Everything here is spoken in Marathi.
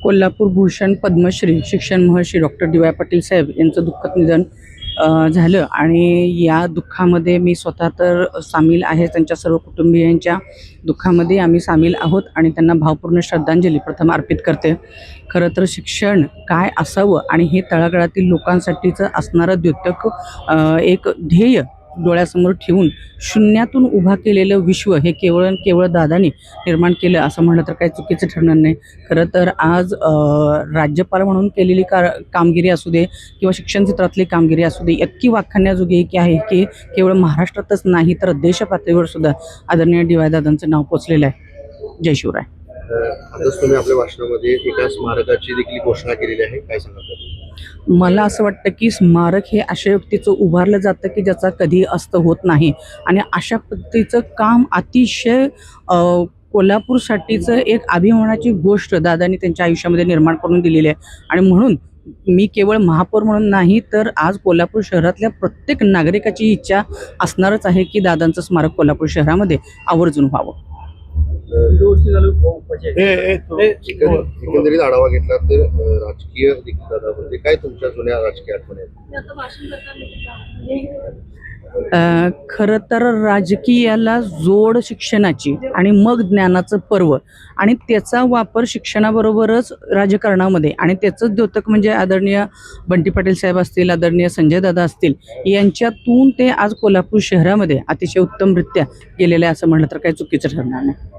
कोल्हापूर भूषण पद्मश्री शिक्षण महर्षी डॉक्टर डी वाय पाटील साहेब यांचं दुःखद निधन झालं आणि या दुःखामध्ये मी स्वतः तर सामील आहे. त्यांच्या सर्व कुटुंबियांच्या दुःखामध्ये आम्ही सामील आहोत आणि त्यांना भावपूर्ण श्रद्धांजली प्रथम अर्पित करते. खरं तर शिक्षण काय असावं आणि हे तळागाळातील लोकांसाठीचं असणारं द्योतक एक ध्येय डोळ्यासमोर ठेवून शून्यातून उभा केलेलं विश्व हे केवळ दादानी निर्माण केलं असं म्हटलं तर काही चुकीचं ठरणार नाही. खरं तर आज राज्यपाल म्हणून केलेली कामगिरी असू दे किंवा शिक्षण क्षेत्रातली कामगिरी असू दे इतकी वाखाणण्याजोगी की आहे की केवळ महाराष्ट्रातच नाही तर देशपातळीवर सुद्धा आदरणीय डी वाय दादांचं नाव पोचलेलं आहे. जय शिवराय. आताच तुम्ही आपल्या भाषणामध्ये एका स्मारकाची देखील घोषणा केलेली आहे, काय सांगता? मला असं वाटतं की स्मारक हे अशा व्यक्तीचं उभारलं जातं की ज्याचा कधी अस्त होत नाही आणि अशा पद्धतीचं काम अतिशय कोल्हापूरसाठीचं एक अभिमानाची गोष्ट दादांनी त्यांच्या आयुष्यामध्ये निर्माण करून दिलेली आहे. आणि म्हणून मी केवळ महापौर म्हणून नाही तर आज कोल्हापूर शहरातल्या प्रत्येक नागरिकाची इच्छा असणारच आहे की दादांचं स्मारक कोल्हापूर शहरामध्ये आवर्जून व्हावं. एकंदरीत आढावा घेतला तर राजकीय दिग्गजांमध्ये काय तुमच्या जुन्या राजकीय आठवणी आहेत? खरं तर राजकीयाला जोड शिक्षणाची आणि मग ज्ञानाचं पर्व आणि त्याचा वापर शिक्षणाबरोबरच राजकारणामध्ये आणि त्याचंच द्योतक म्हणजे आदरणीय बंटी पाटील साहेब असतील, आदरणीय संजय दादा असतील यांच्यातून ते आज कोल्हापूर शहरामध्ये अतिशय उत्तमरित्या गेलेले असं म्हटलं तर काही चुकीचं ठरणार नाही.